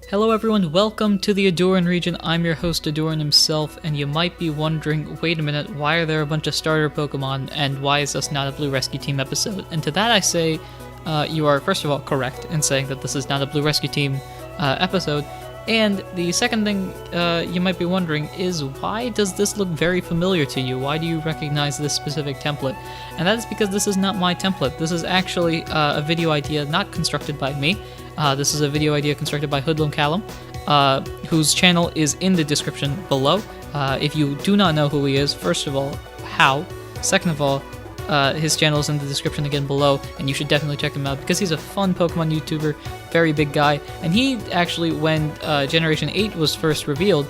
Hello everyone, welcome to the Ahdurin region. I'm your host Ahdurin himself, and you might be wondering, wait a minute, why are there a bunch of starter Pokemon, and why is this not a Blue Rescue Team episode? And to that I say, you are first of all correct in saying that this is not a Blue Rescue Team episode, and the second thing you might be wondering is, why does this look very familiar to you? Why do you recognize this specific template? And that is because this is not my template. This is actually a video idea not constructed by me. This is a video idea constructed by Hoodlum Callum, whose channel is in the description below. If you do not know who he is, first of all, how? Second of all, his channel is in the description again below, and you should definitely check him out because he's a fun Pokemon YouTuber, very big guy. And he actually, when Generation 8 was first revealed,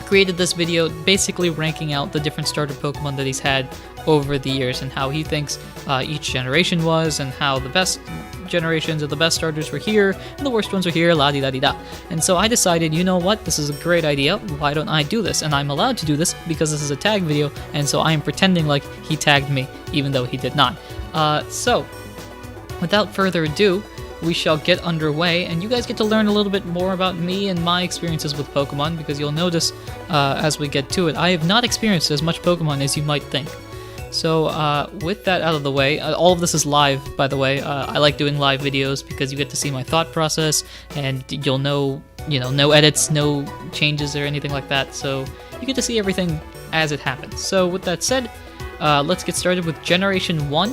created this video basically ranking out the different starter Pokemon that he's had over the years and how he thinks each generation was, and how the best generations of the best starters were here and the worst ones were here, la-di-da-di-da. And so I decided, you know what, this is a great idea, why don't I do this? And I'm allowed to do this because this is a tag video, and so I am pretending like he tagged me even though he did not. So without further ado, we shall get underway, and you guys get to learn a little bit more about me and my experiences with Pokemon, because you'll notice as we get to it, I have not experienced as much Pokemon as you might think. So with that out of the way, all of this is live, by the way. I like doing live videos because you get to see my thought process, and you'll know, no edits, no changes or anything like that. So you get to see everything as it happens. So with that said, let's get started with Generation 1,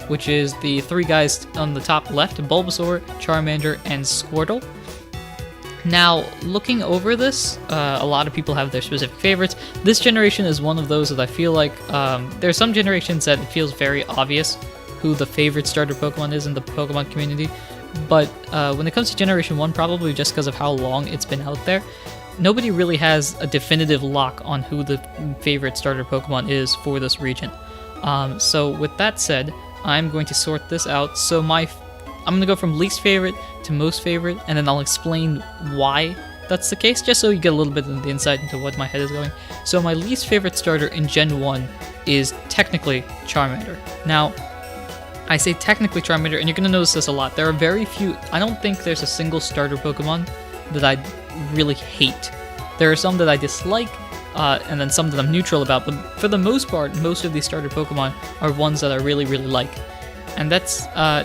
which is the three guys on the top left: Bulbasaur, Charmander, and Squirtle. Now, looking over this, a lot of people have their specific favorites. This generation is one of those that I feel like there are some generations that it feels very obvious who the favorite starter Pokemon is in the Pokemon community. But when it comes to Generation 1, probably just because of how long it's been out there, nobody really has a definitive lock on who the favorite starter Pokemon is for this region. So with that said, I'm going to sort this out. So I'm going to go from least favorite to most favorite, and then I'll explain why that's the case, just so you get a little bit of the insight into what my head is going. So my least favorite starter in Gen 1 is technically Charmander. Now, I say technically Charmander, and you're going to notice this a lot. There are very few, I don't think there's a single starter Pokemon that I really hate. There are some that I dislike, and then some that I'm neutral about, but for the most part, most of these starter Pokemon are ones that I really, really like. And that's,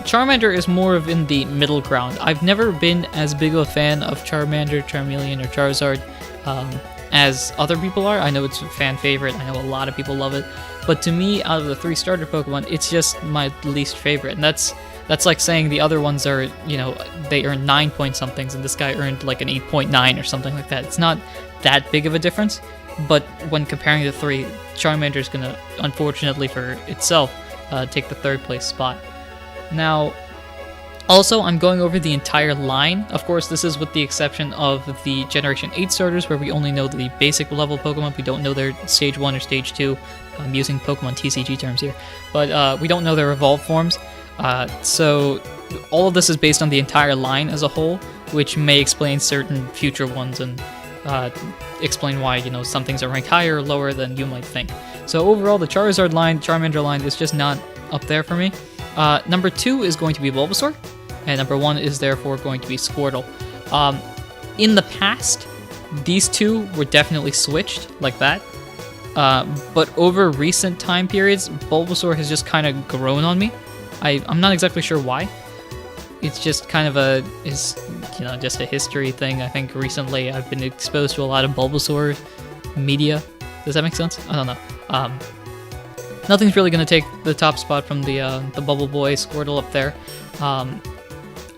Charmander is more of in the middle ground. I've never been as big of a fan of Charmander, Charmeleon, or Charizard as other people are. I know it's a fan favorite, I know a lot of people love it, but to me, out of the three starter Pokemon, it's just my least favorite. And that's like saying the other ones are, they earn 9 point somethings, and this guy earned like an 8.9 or something like that. It's not that big of a difference, but when comparing the three, Charmander is gonna, unfortunately for itself, take the third place spot. Now, also, I'm going over the entire line. Of course, this is with the exception of the Generation 8 starters, where we only know the basic level Pokemon. We don't know their Stage 1 or Stage 2. I'm using Pokemon TCG terms here. But we don't know their evolved forms. So all of this is based on the entire line as a whole, which may explain certain future ones and explain why, some things are ranked higher or lower than you might think. So overall, the Charizard line, Charmander line is just not up there for me. Number 2 is going to be Bulbasaur, and number 1 is therefore going to be Squirtle. In the past, these two were definitely switched like that, but over recent time periods, Bulbasaur has just kind of grown on me. I'm not exactly sure why. It's just kind of just a history thing. I think recently I've been exposed to a lot of Bulbasaur media. Does that make sense? I don't know. Nothing's really going to take the top spot from the Bubble Boy Squirtle up there.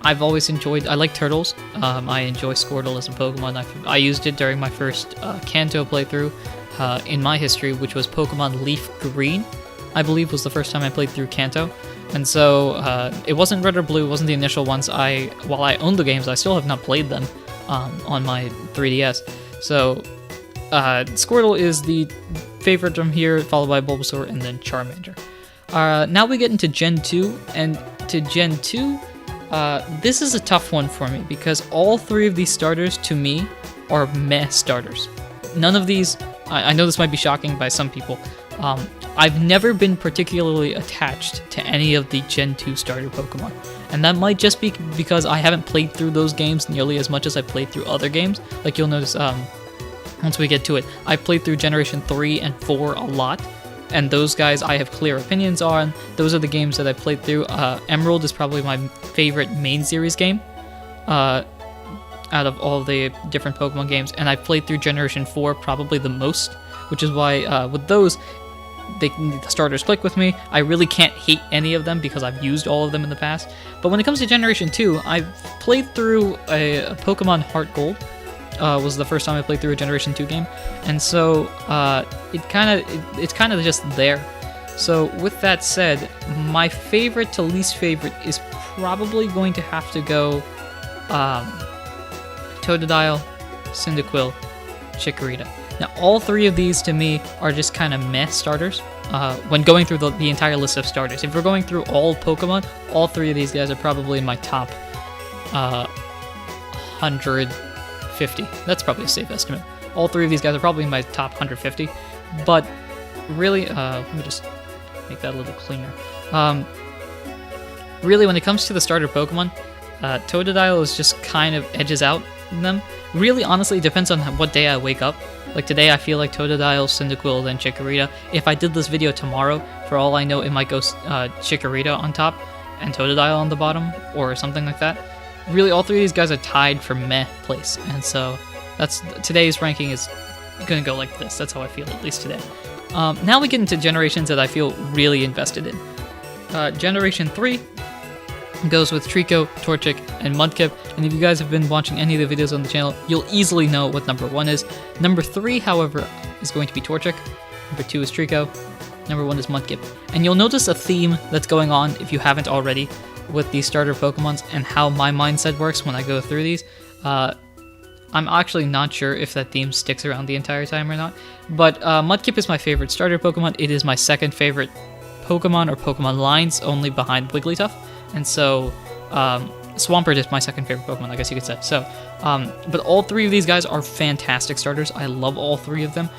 I've always enjoyed, I like turtles. I enjoy Squirtle as a Pokemon. I used it during my first Kanto playthrough in my history, which was Pokemon Leaf Green, I believe was the first time I played through Kanto. And so it wasn't Red or Blue, it wasn't the initial ones. While I own the games, I still have not played them on my 3DS. So Squirtle is the favorite from here, followed by Bulbasaur and then Charmander. Now we get into Gen 2, and to Gen 2, this is a tough one for me because all three of these starters, to me, are meh starters. None of these, I know this might be shocking by some people, I've never been particularly attached to any of the Gen 2 starter Pokemon. And that might just be because I haven't played through those games nearly as much as I played through other games. Like you'll notice once we get to it, I played through Generation 3 and 4 a lot, and those guys I have clear opinions on. Those are the games that I played through. Emerald is probably my favorite main series game out of all the different Pokemon games, and I played through Generation 4 probably the most, which is why with those, the starters click with me. I really can't hate any of them because I've used all of them in the past. But when it comes to Generation 2, I've played through a Pokemon Heart Gold. Was the first time I played through a Generation 2 game, and so it's kind of just there. So with that said, my favorite to least favorite is probably going to have to go Totodile, Cyndaquil, Chikorita. Now all three of these to me are just kind of meh starters when going through the entire list of starters. If we're going through all Pokemon, all three of these guys are probably in my top 150. That's probably a safe estimate. All three of these guys are probably in my top 150. But really, let me just make that a little cleaner. Really, when it comes to the starter Pokemon, Totodile is just kind of edges out them. Really, honestly, it depends on what day I wake up. Like today, I feel like Totodile, Cyndaquil, then Chikorita. If I did this video tomorrow, for all I know, it might go Chikorita on top and Totodile on the bottom, or something like that. Really, all three of these guys are tied for meh place, and so today's ranking is gonna go like this. That's how I feel, at least today. Now we get into generations that I feel really invested in. Generation 3 goes with Trico, Torchic, and Mudkip, and if you guys have been watching any of the videos on the channel, you'll easily know what number 1 is. Number 3, however, is going to be Torchic. Number 2 is Trico. Number 1 is Mudkip. And you'll notice a theme that's going on, if you haven't already, with these starter Pokemons and how my mindset works when I go through these. I'm actually not sure if that theme sticks around the entire time or not, but Mudkip is my favorite starter Pokemon. It is my second favorite Pokemon or Pokemon lines, only behind Wigglytuff, and so Swampert is my second favorite Pokemon, I guess you could say. So, but all three of these guys are fantastic starters. I love all three of them.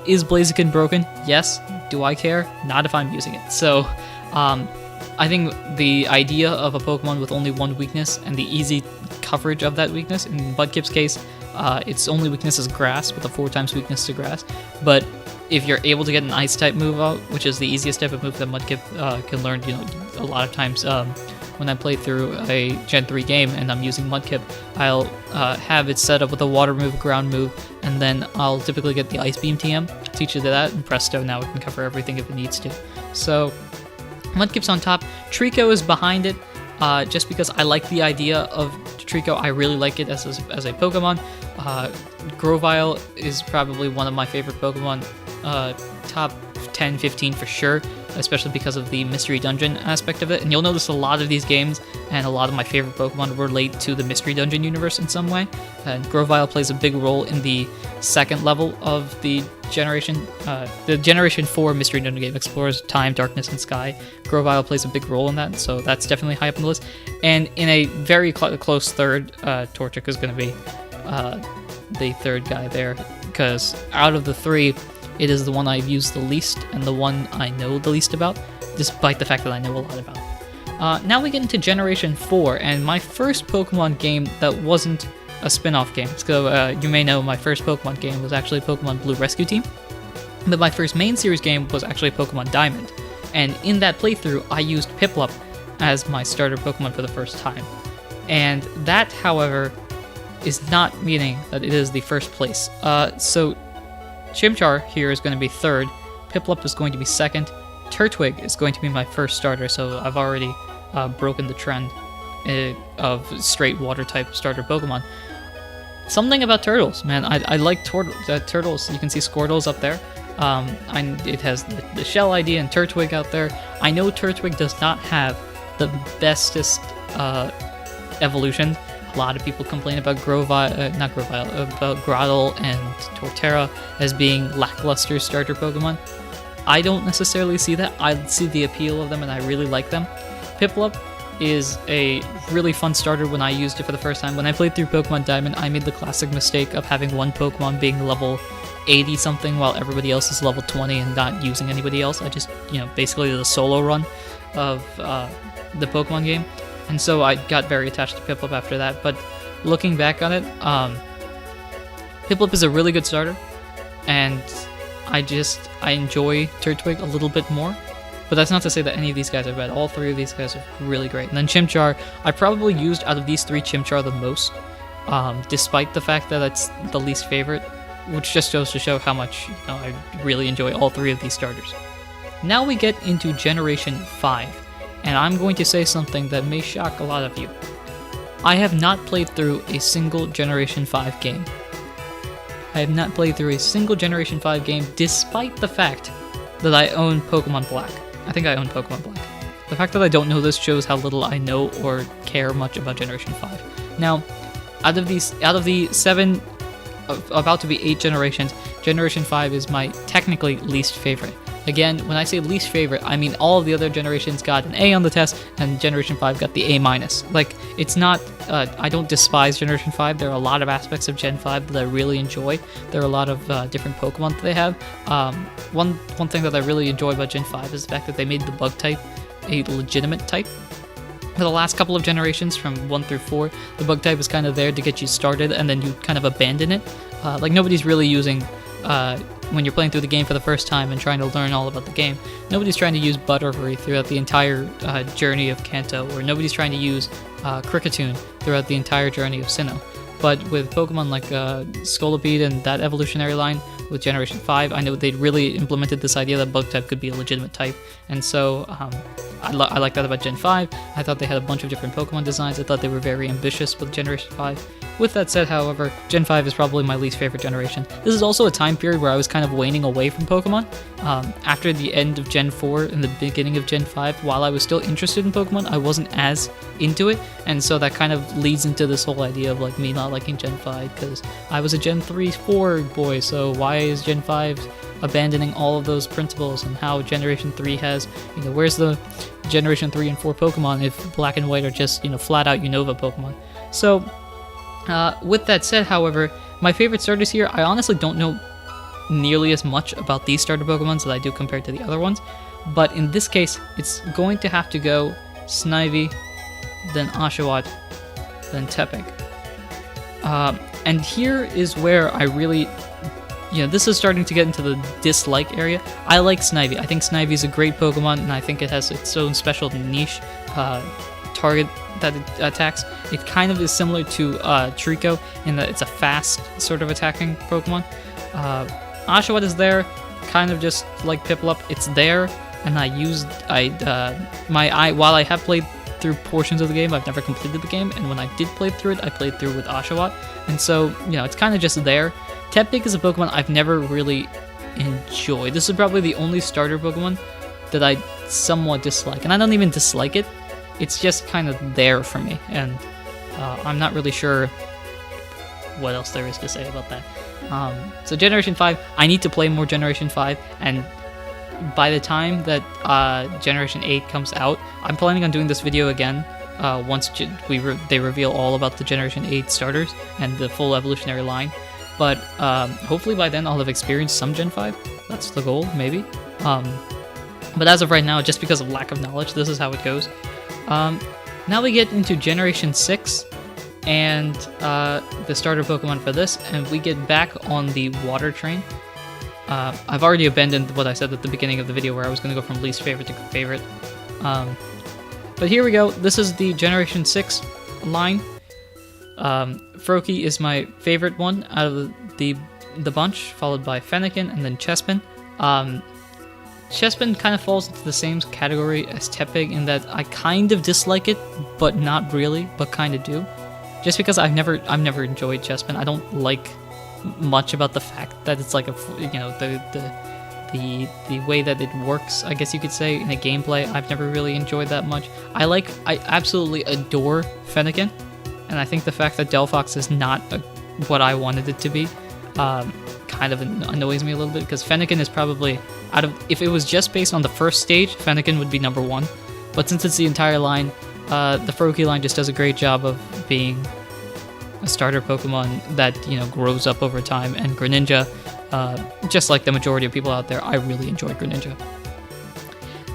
Is Blaziken broken? Yes. Do I care? Not if I'm using it. So, I think the idea of a Pokemon with only one weakness and the easy coverage of that weakness, in Mudkip's case, its only weakness is Grass, with a 4 times weakness to Grass. But if you're able to get an Ice-type move out, which is the easiest type of move that Mudkip can learn, a lot of times when I play through a Gen 3 game and I'm using Mudkip, I'll have it set up with a Water move, Ground move, and then I'll typically get the Ice Beam TM, teach it that, and presto, now it can cover everything if it needs to. So Mudkip's on top. Trico is behind it, just because I like the idea of Trico. I really like it as a Pokemon. Grovyle is probably one of my favorite Pokemon, top 10, 15 for sure, especially because of the Mystery Dungeon aspect of it. And you'll notice a lot of these games and a lot of my favorite Pokemon relate to the Mystery Dungeon universe in some way. And Grovyle plays a big role in the second level of the Generation 4 Mystery Dungeon game. Explores time, darkness, and sky. Grovyle plays a big role in that, so that's definitely high up on the list. And in a very close third, Torchic is going to be the third guy there, because out of the three, it is the one I've used the least and the one I know the least about, despite the fact that I know a lot about it. Now we get into Generation 4, and my first Pokemon game that wasn't a spin-off game. So you may know my first Pokemon game was actually Pokemon Blue Rescue Team, but my first main series game was actually Pokemon Diamond, and in that playthrough I used Piplup as my starter Pokemon for the first time. And that, however, is not meaning that it is the first place. So Chimchar here is going to be third, Piplup is going to be second, Turtwig is going to be my first starter, so I've already broken the trend of straight water-type starter Pokemon. Something about turtles, man. I like turtles. You can see Squirtles up there. It has the shell ID and Turtwig out there. I know Turtwig does not have the bestest evolution. A lot of people complain about about Groudle and Torterra as being lackluster starter Pokemon. I don't necessarily see that. I see the appeal of them and I really like them. Piplup is a really fun starter when I used it for the first time. When I played through Pokemon Diamond, I made the classic mistake of having one Pokemon being level 80 something while everybody else is level 20 and not using anybody else. I just, basically did a solo run of the Pokemon game. and so I got very attached to Piplup after that. But looking back on it, Piplup is a really good starter, and I enjoy Turtwig a little bit more. But that's not to say that any of these guys are bad. All three of these guys are really great. And then Chimchar, I probably used out of these three Chimchar the most, despite the fact that it's the least favorite, which just goes to show how much I really enjoy all three of these starters. Now we get into Generation 5, and I'm going to say something that may shock a lot of you. I have not played through a single Generation 5 game. I have not played through a single Generation 5 game, despite the fact that I own Pokemon Black. I think I own Pokemon Black. The fact that I don't know this shows how little I know or care much about Generation 5. Now, out of the 7, about to be 8 generations, Generation 5 is my technically least favorite. Again, when I say least favorite, I mean all of the other generations got an A on the test, and Generation 5 got the A-. Like, it's not, I don't despise Generation 5. There are a lot of aspects of Gen 5 that I really enjoy. There are a lot of different Pokemon that they have. One thing that I really enjoy about Gen 5 is the fact that they made the bug type a legitimate type. For the last couple of generations, from 1 through 4, the bug type is kind of there to get you started, and then you kind of abandon it. Like, nobody's really using... when you're playing through the game for the first time and trying to learn all about the game, nobody's trying to use Butterfree throughout the entire journey of Kanto, or nobody's trying to use Kricketune throughout the entire journey of Sinnoh. But with Pokemon like Scolipede and that evolutionary line with Generation 5, I know they really implemented this idea that bug type could be a legitimate type, and so I like that about Gen 5. I thought they had a bunch of different Pokemon designs. I thought they were very ambitious with Generation 5. With that said, however, Gen 5 is probably my least favorite generation. This is also a time period where I was kind of waning away from Pokemon. After the end of Gen 4 and the beginning of Gen 5, while I was still interested in Pokemon, I wasn't as into it, and so that kind of leads into this whole idea of like me not liking Gen 5, because I was a Gen 3-4 boy, so why is Gen 5 abandoning all of those principles, and how Generation 3 has, where's the Generation 3 and 4 Pokemon if Black and White are just, flat out Unova Pokemon? So, with that said, however, my favorite starters here, I honestly don't know nearly as much about these starter Pokemon as I do compared to the other ones, but in this case, it's going to have to go Snivy, then Oshawott, then Tepig. And here is where I really... this is starting to get into the dislike area. I like Snivy. I think Snivy is a great Pokemon, and I think it has its own special niche target that it attacks. It kind of is similar to Trico in that it's a fast sort of attacking Pokemon. Oshawott is there, kind of just like Piplup. It's there, and while I have played through portions of the game, I've never completed the game, and when I did play through it, I played through with Oshawott, and so, it's kind of just there. Tepig is a Pokemon I've never really enjoyed. This is probably the only starter Pokemon that I somewhat dislike, and I don't even dislike it. It's just kind of there for me, and I'm not really sure what else there is to say about that. So Generation 5, I need to play more Generation 5, and by the time that Generation 8 comes out, I'm planning on doing this video again once they reveal all about the Generation 8 starters and the full evolutionary line. But hopefully by then I'll have experienced some Gen 5. That's the goal, maybe. But as of right now, just because of lack of knowledge, this is how it goes. Now we get into Generation 6 and the starter Pokemon for this, and we get back on the Water Train. I've already abandoned what I said at the beginning of the video where I was going to go from least favorite to favorite. But here we go. This is the Generation 6 line. Froakie is my favorite one out of the bunch, followed by Fennekin and then Chespin. Chespin kind of falls into the same category as Tepig in that I kind of dislike it, but not really, but kind of do. Just because I've never enjoyed Chespin. I don't like much about the fact that it's like the way that it works, I guess you could say, in a gameplay. I've never really enjoyed that much. I absolutely adore Fennekin, and I think the fact that Delphox is not what I wanted it to be kind of annoys me a little bit, because Fennekin is probably, if it was just based on the first stage, Fennekin would be number 1. But since it's the entire line, the Froakie line just does a great job of being a starter Pokemon that, grows up over time. And Greninja, just like the majority of people out there, I really enjoy Greninja.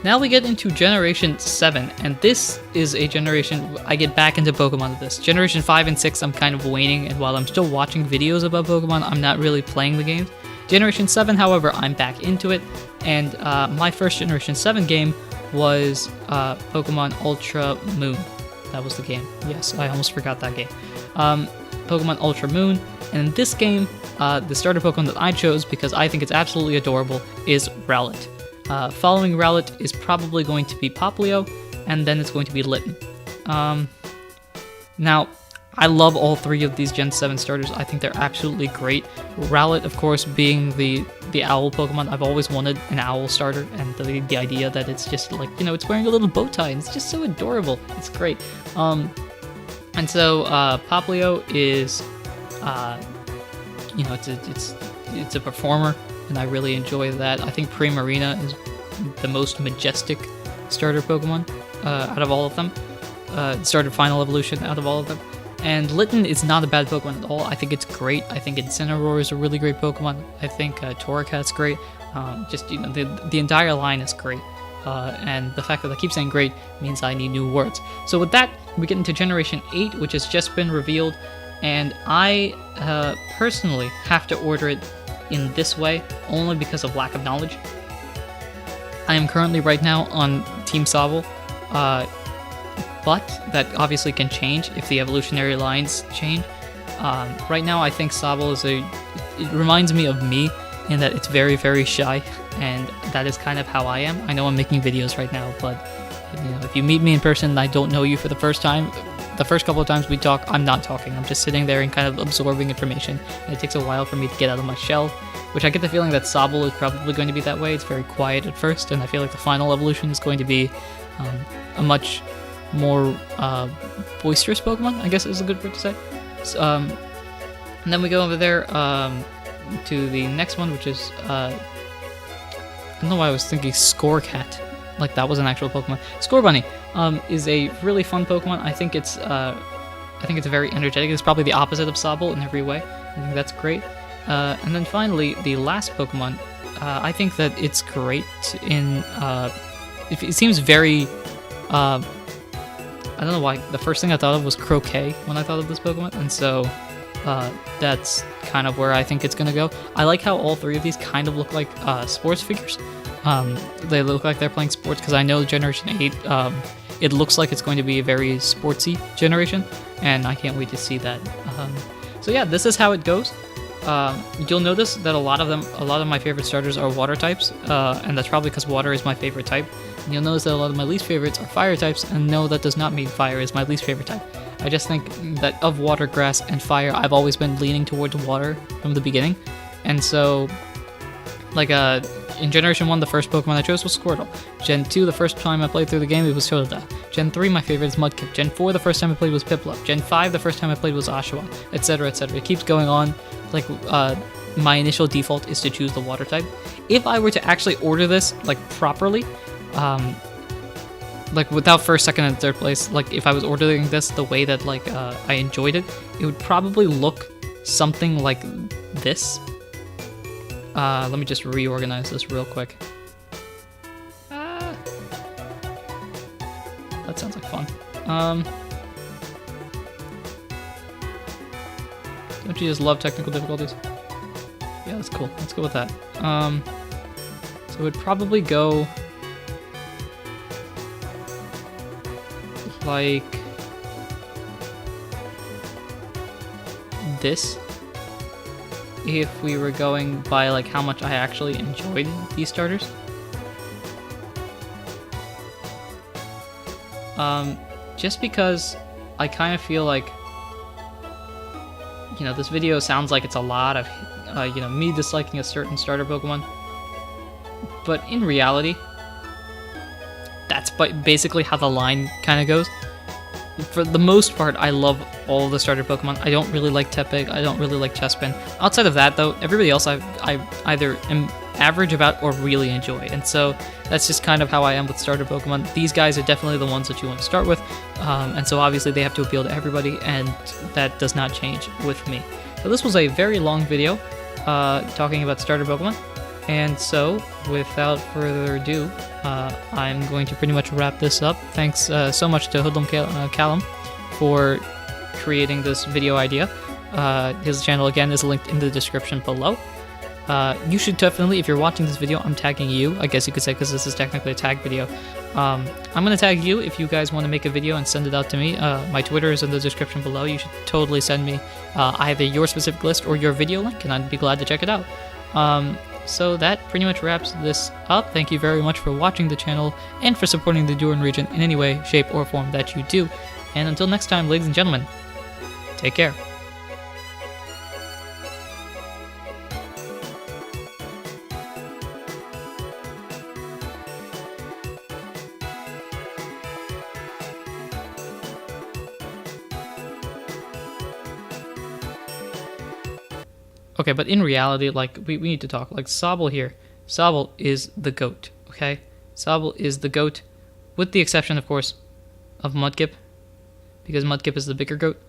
Now we get into Generation 7, and this is a generation I get back into Pokemon with this. Generation 5 and 6 I'm kind of waning, and while I'm still watching videos about Pokemon, I'm not really playing the games. Generation 7, however, I'm back into it, and my first Generation 7 game was Pokemon Ultra Moon. That was the game. Yes, I almost forgot that game. Pokemon Ultra Moon, and in this game, the starter Pokemon that I chose, because I think it's absolutely adorable, is Rowlet. Following Rowlet is probably going to be Popplio, and then it's going to be Litten. Now, I love all three of these Gen 7 starters. I think they're absolutely great. Rowlet, of course, being the owl Pokemon. I've always wanted an owl starter, and the idea that it's just like, you know, it's wearing a little bow tie, and it's just so adorable. It's great. And so Popplio is, you know, it's a performer, and I really enjoy that. I think Primarina is the most majestic starter Pokemon out of all of them. Starter Final Evolution out of all of them. And Litten is not a bad Pokemon at all. I think it's great. I think Incineroar is a really great Pokemon. I think Torracat's great. Just, you know, the entire line is great. And the fact that I keep saying great means I need new words. So with that, we get into Generation 8, which has just been revealed. And I personally have to order it in this way, only because of lack of knowledge. I am currently right now on Team Sobble, but that obviously can change if the evolutionary lines change. Right now I think Sobble is it reminds me of me in that it's very, very shy, and that is kind of how I am. I know I'm making videos right now, but you know, if you meet me in person and I don't know you for the first time, the first couple of times we talk, I'm not talking. I'm just sitting there and kind of absorbing information, and it takes a while for me to get out of my shell, which I get the feeling that Sobble is probably going to be that way. It's very quiet at first, and I feel like the final evolution is going to be a much more boisterous Pokemon, I guess is a good word to say. So, and then we go over there to the next one, which is, I don't know why I was thinking Scorecat, like that was an actual Pokemon. Scorbunny is a really fun Pokemon. I think it's very energetic. It's probably the opposite of Sobble in every way. I think that's great. And then finally, the last Pokemon, I think that it's great in, it seems very, I don't know why, the first thing I thought of was Croquet when I thought of this Pokemon, and so that's kind of where I think it's going to go. I like how all three of these kind of look like sports figures. They look like they're playing sports, because I know Generation 8, it looks like it's going to be a very sportsy generation, and I can't wait to see that. So yeah, this is how it goes. You'll notice that a lot of my favorite starters are water types, and that's probably because water is my favorite type. And you'll notice that a lot of my least favorites are fire types, and no, that does not mean fire is my least favorite type. I just think that of water, grass, and fire, I've always been leaning towards water from the beginning. And so, like, in Generation 1, the first Pokemon I chose was Squirtle. Gen 2, the first time I played through the game, it was Totodile. Gen 3, my favorite is Mudkip. Gen 4, the first time I played was Piplup. Gen 5, the first time I played was Oshawott, etc., etc. It keeps going on. Like, my initial default is to choose the water type. If I were to actually order this, like, properly, like, without first, second, and third place, like, if I was ordering this the way that, like, I enjoyed it, it would probably look something like this. Let me just reorganize this real quick. That sounds like fun. Don't you just love technical difficulties? Yeah, that's cool. Let's go with that. So it would probably go like this, if we were going by like how much I actually enjoyed these starters. Just because I kind of feel like, you know, this video sounds like it's a lot of, you know, me disliking a certain starter Pokemon, but in reality, that's basically how the line kind of goes. For the most part, I love all the starter Pokemon. I don't really like Tepig. I don't really like Chespin. Outside of that, though, everybody else I either am average about or really enjoy. And so that's just kind of how I am with starter Pokemon. These guys are definitely the ones that you want to start with. And so obviously they have to appeal to everybody, and that does not change with me. So this was a very long video talking about starter Pokemon. And so, without further ado, I'm going to pretty much wrap this up. Thanks so much to Hoodlum Callum for creating this video idea. His channel, again, is linked in the description below. You should definitely, if you're watching this video, I'm tagging you, I guess you could say, because this is technically a tag video. I'm going to tag you if you guys want to make a video and send it out to me. My Twitter is in the description below. You should totally send me either your specific list or your video link, and I'd be glad to check it out. So that pretty much wraps this up. Thank you very much for watching the channel and for supporting the Ahdurin region in any way, shape, or form that you do. And until next time, ladies and gentlemen, take care. Okay, but in reality, like, we need to talk. Like, Sobble here. Sobble is the GOAT, okay? Sobble is the GOAT, with the exception, of course, of Mudkip, because Mudkip is the bigger GOAT.